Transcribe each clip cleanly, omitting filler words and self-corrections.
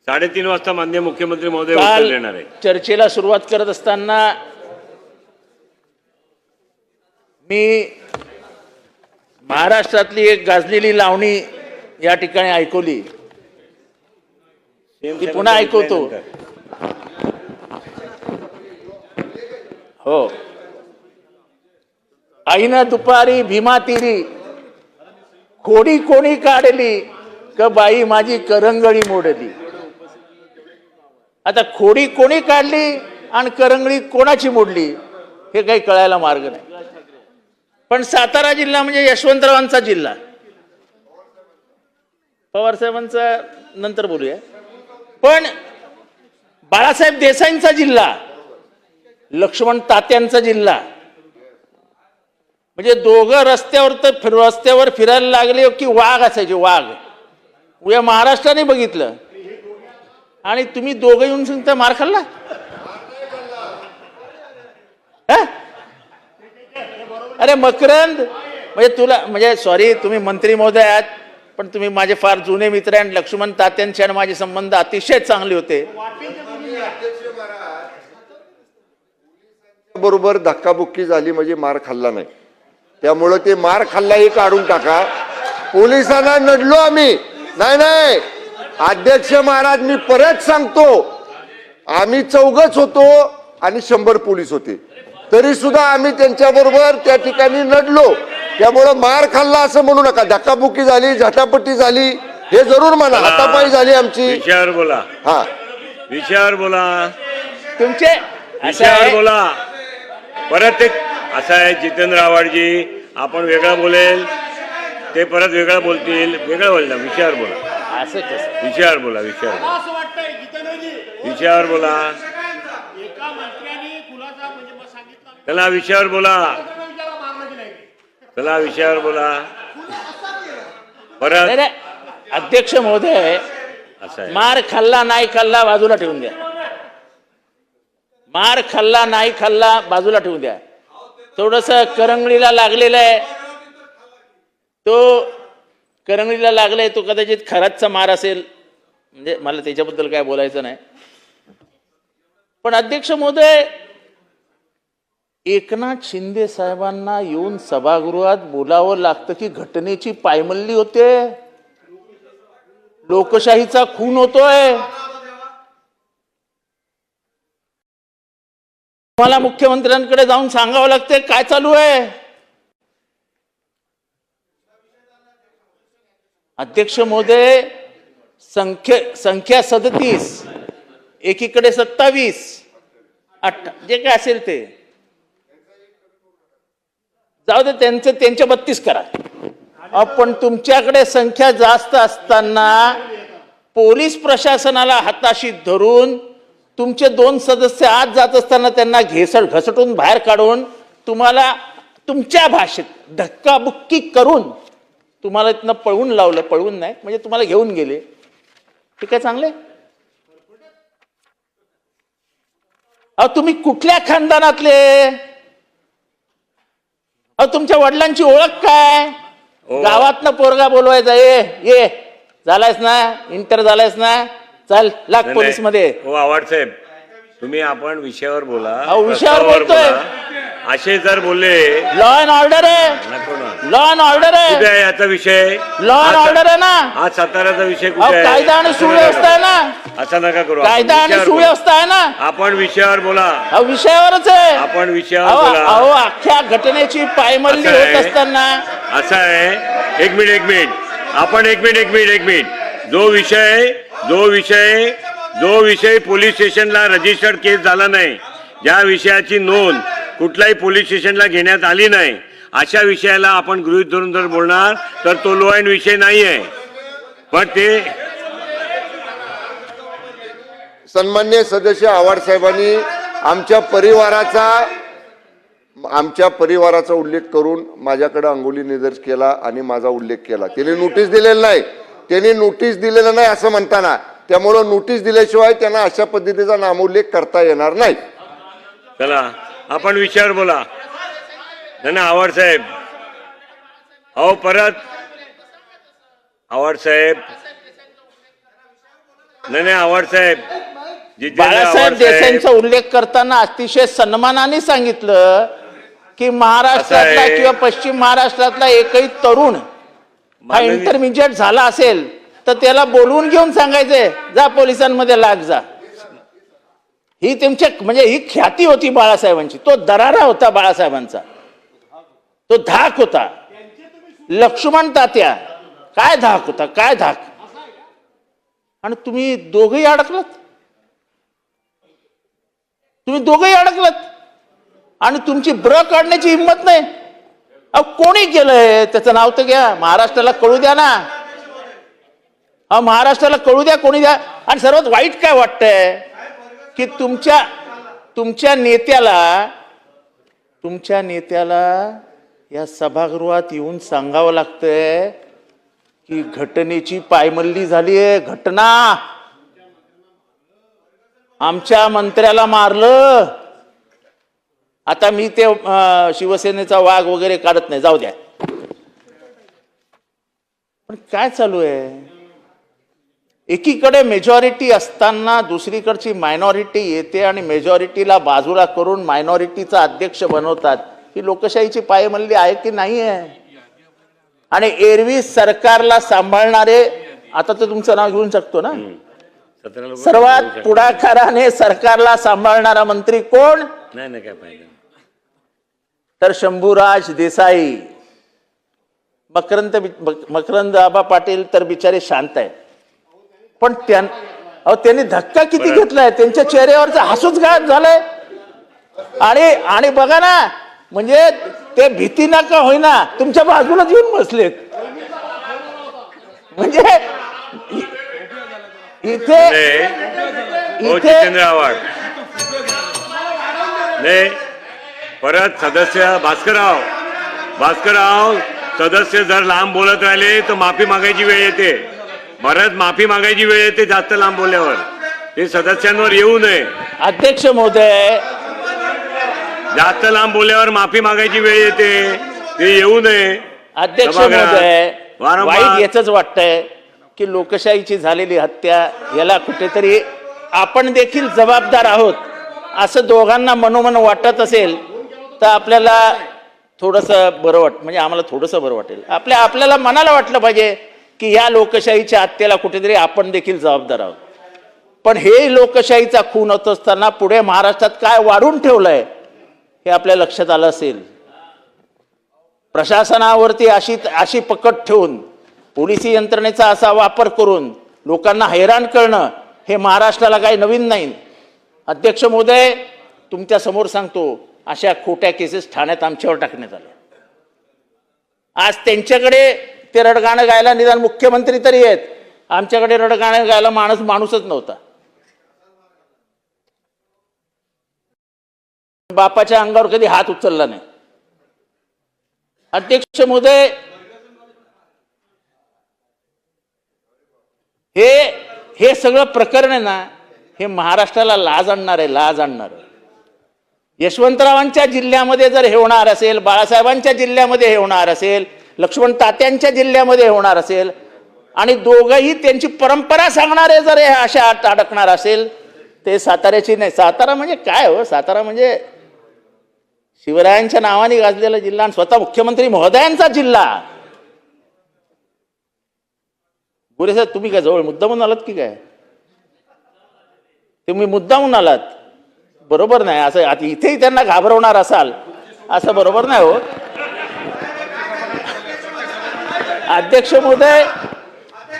3:30 वाजता माननीय मुख्यमंत्री महोदय काल उत्तर देणार आहे. चर्चेला सुरुवात करत असताना मी महाराष्ट्रातली एक गाजलेली लावणी या ठिकाणी ऐकवली, ती पुन्हा ऐकवतो. हो. आईनं दुपारी भीमा तिरी खोडी कोणी काढली क बाई माझी करंगळी मोडली. आता खोडी कोणी काढली आणि करंगळी कोणाची मोडली हे काही कळायला मार्ग नाही. पण सातारा जिल्हा म्हणजे यशवंतरावांचा जिल्हा, पवार साहेबांचा नंतर बोलूया, पण बाळासाहेब देसाईंचा जिल्हा, लक्ष्मण तात्यांचा जिल्हा, म्हणजे दोघं रस्त्यावर फिरायला लागले की वाघ असायचे, वाघ. उद्या महाराष्ट्राने बघितलं आणि तुम्ही दोघं येऊन सांगता मार खाल्ला. अरे मकरंद, म्हणजे तुला, म्हणजे सॉरी, तुम्ही मंत्री महोदय आहात, पण तुम्ही माझे फार जुने मित्र आहे. लक्ष्मण तात्यांचे आणि माझे संबंध अतिशय चांगले होते. बरोबर धक्काबुक्की झाली म्हणजे मार खाल्ला नाही, त्यामुळे ते मार खाल्ला हे काढून टाका. पोलिसांना नडलो आम्ही नाही. अध्यक्ष महाराज, मी परत सांगतो, आम्ही 4घच होतो आणि 100 पोलीस होते, तरी सुद्धा आम्ही त्यांच्या बरोबर त्या ठिकाणी नडलो. त्यामुळे मार खाल्ला असं म्हणू नका. धक्काबुक्की झाली, झटापट्टी झाली हे जरूर म्हणा, हातापायी झाली आमची. विषयावर बोला. हा, विषयावर बोला. तुमचे विषयावर बोला. परत ते असं आहे, जितेंद्र आव्हाडजी, आपण वेगळं बोलेल, ते परत वेगळं बोलतील, वेगळं बोलला. विषयावर बोला. असं कसं? विषयावर बोला. विषयावर बोला. त्याला विषयावर बोला. चला विषयावर बोला. परत नाही, अध्यक्ष महोदय, असं आहे, मार खाल्ला नाही खाल्ला बाजूला ठेवून द्या. मार खाल्ला नाही खाल्ला बाजूला ठेवून द्या. थोडस करंगळीला लागलेलं आहे, तो करंगळीला लागलाय, तो कदाचित खराचचा मार असेल, म्हणजे मला त्याच्याबद्दल काय बोलायचं नाही. पण अध्यक्ष महोदय, एकनाथ शिंदे साहेबांना येऊन सभागृहात बोलावं लागतं की घटनेची पायमल्ली होते, लोकशाहीचा खून होतोय. मला मुख्यमंत्र्यांकडे जाऊन सांगावं लागतंय काय चालू आहे. अध्यक्ष महोदय, संख्या 37, एकीकडे 27, 8, जे काय असेल ते जाऊ दे, त्यांच्या 32 करा. पण तुमच्याकडे संख्या जास्त असताना पोलीस प्रशासनाला हाताशी धरून तुमचे 2 सदस्य आत जात असताना त्यांना घसटून बाहेर काढून तुम्हाला तुमच्या भाषेत धक्काबुक्की करून तुम्हाला इथनं पळवून लावलं. पळवून नाही म्हणजे तुम्हाला घेऊन गेले. ठीक आहे, चांगले. अहो, तुम्ही कुठल्या खानदानातले? अहो, तुमच्या वडिलांची ओळख काय? गावातनं पोरगा बोलवायचा, ये झालायस ना, इंटर झालायस ना, चल लाग पोलीस मध्ये. हो आव्हाड साहेब, तुम्ही आपण विषयावर बोला. अहो, विषयावर बोलतोय. असे जर बोलले, लॉ अँड ऑर्डर आहे, नको ना. लॉ अँड ऑर्डर आहे. कुठे आहे याचा विषय? लॉ अँड ऑर्डर आहे ना. हा साताऱ्याचा विषय अहो, कुठे आहे? कायदा आणि सुव्यवस्था आहे ना. असं नका करू. कायदा आणि सुव्यवस्था आहे ना. आपण विषयावर बोला. अहो, विषयावरच आहे. आपण विषयावर बोला. अहो, अख्ख्या घटनेची पायमल्ली होत असताना असं आहे, एक मिनिट आपण एक मिनिट जो विषय पोलीस स्टेशनला रजिस्टर्ड केस झाला नाही, ज्या विषयाची नोंद कुठल्याही पोलीस स्टेशनला घेण्यात आली नाही, अशा विषयाला आपण गृहीत धरून जर बोलणार तर तो लो अँड विषय नाही आहे. पण ते सन्मान्य सदस्य आव्हाड साहेबांनी आमच्या परिवाराचा उल्लेख करून माझ्याकडे अंगुली निदर्श केला आणि माझा उल्लेख केला. त्यांनी नोटीस दिलेलं नाही असं म्हणताना, त्यामुळे नोटीस दिल्याशिवाय त्यांना अशा पद्धतीचा नामोल्लेख करता येणार नाही. चला आपण विषयावर बोला. ना आव्हाड साहेब, अहो परत आव्हाड साहेब, नाही आव्हाड साहेब, जितेंद्र बाळासाहेब आव्हाड साहेब, देसाईंचा उल्लेख करताना अतिशय सन्मानाने सांगितलं की महाराष्ट्रातला आहे. किंवा पश्चिम महाराष्ट्रातला एकही तरुण हा माननीय- इंटरमिजिएट झाला असेल तर त्याला बोलवून घेऊन सांगायचंय जा पोलिसांमध्ये लाग जा. ही तुमच्या म्हणजे ही ख्याती होती बाळासाहेबांची, तो दरारा होता बाळासाहेबांचा, तो धाक होता. लक्ष्मण तात्या काय धाक होता, काय धाक. आणि तुम्ही दोघंही अडकलात, तुम्ही दोघंही अडकलात आणि तुमची ब्र काढण्याची हिंमत नाही. अहो कोणी केलंय त्याचं नाव तर घ्या, महाराष्ट्राला कळू द्या ना. हा महाराष्ट्राला कळू द्या, कोणी द्या. आणि सर्वात वाईट काय वाटतंय की तुमच्या नेत्याला या सभागृहात येऊन सांगावं लागतंय की घटनेची पायमल्ली झालीये. घटना आमच्या मंत्र्याला मारलं. आता मी ते शिवसेनेचा वाघ वगैरे काढत नाही, जाऊ द्या. पण काय चालू आहे, एकीकडे मेजॉरिटी असताना दुसरीकडची मायनॉरिटी येते आणि मेजॉरिटीला बाजूला करून मायनॉरिटीचा अध्यक्ष बनवतात. ही लोकशाहीची पायमल्ली आहे की नाही आहे. आणि एरवी सरकारला सांभाळणारे, आता तर तुमचं नाव घेऊन शकतो ना, 17 लोक सर्वात पुढाकाराने सरकारला सांभाळणारा मंत्री कोण, नाही काय पाहिजे. तर शंभूराज देसाई. मकरंद आबा पाटील तर बिचारे शांत आहेत, पण त्यांनी धक्का किती घेतलाय, त्यांच्या चेहऱ्यावरचा हसूच गायब झालंय. आणि बघा ना, म्हणजे ते भीती नका होईना तुमच्या बाजूलाच येऊन बसलेत. म्हणजे इथे जितेंद्र आव्हाड नाही, परत सदस्य भास्करराव सदस्य जर लांब बोलत राहिले तर माफी मागायची वेळ येते. परत माफी मागायची वेळ येते जास्त लांब बोलल्यावर. ते सदस्यांवर येऊ नये. अध्यक्ष महोदय, जास्त लांब बोलल्यावर माफी मागायची वेळ येते, ते येऊ नये. अध्यक्ष सभागृहात महोदय, वारंवार- वाईट याच वाटतंय की लोकशाहीची झालेली हत्या याला कुठेतरी आपण देखील जबाबदार आहोत असं दोघांना मनोमन वाटत असेल तर आपल्याला थोडंसं बरं म्हणजे आम्हाला थोडंसं बरं वाटेल. आपल्याला मनाला वाटलं पाहिजे की या लोकशाहीच्या हत्येला कुठेतरी आपण देखील जबाबदार आहोत. पण हे लोकशाहीचा खून होत असताना पुढे महाराष्ट्रात काय वाढून ठेवलंय हे आपल्या लक्षात आलं असेल. प्रशासनावरती अशी पकड ठेवून, पोलिसी यंत्रणेचा असा वापर करून लोकांना हैराण करणं हे महाराष्ट्राला काही नवीन नाही. अध्यक्ष महोदय, तुमच्या समोर सांगतो, अशा खोट्या केसेस ठाण्यात आमच्यावर टाकण्यात आल्या. आज त्यांच्याकडे ते रडगाणं गायला निदान मुख्यमंत्री तरी आहेत, आमच्याकडे रडगाणं गायला माणूसच नव्हता. बापाच्या अंगावर कधी हात उचलला नाही. अध्यक्ष महोदय, हे सगळं प्रकरण आहे ना, हे महाराष्ट्राला लाज आणणार आहे, लाज आणणार आहे. यशवंतरावांच्या जिल्ह्यामध्ये जर हे होणार असेल, बाळासाहेबांच्या जिल्ह्यामध्ये हे होणार असेल, लक्ष्मण तात्यांच्या जिल्ह्यामध्ये होणार असेल, आणि दोघंही त्यांची परंपरा सांगणारे जर हे अशा अडकणार असेल, ते साताऱ्याची नाही. सातारा म्हणजे काय हो, सातारा म्हणजे शिवरायांच्या नावाने गाजलेला जिल्हा आणि स्वतः मुख्यमंत्री महोदयांचा जिल्हा. गोरे साहेब, तुम्ही काय जवळ मुद्दामून आलात की काय? तुम्ही मुद्दामून आलात, बरोबर नाही. असं आता इथेही त्यांना घाबरवणार असाल असं बरोबर नाही हो. अध्यक्ष महोदय,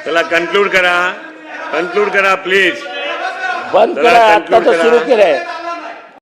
चला कन्क्लूड करा प्लीज. बंद करा, आता तर सुरू केलंय.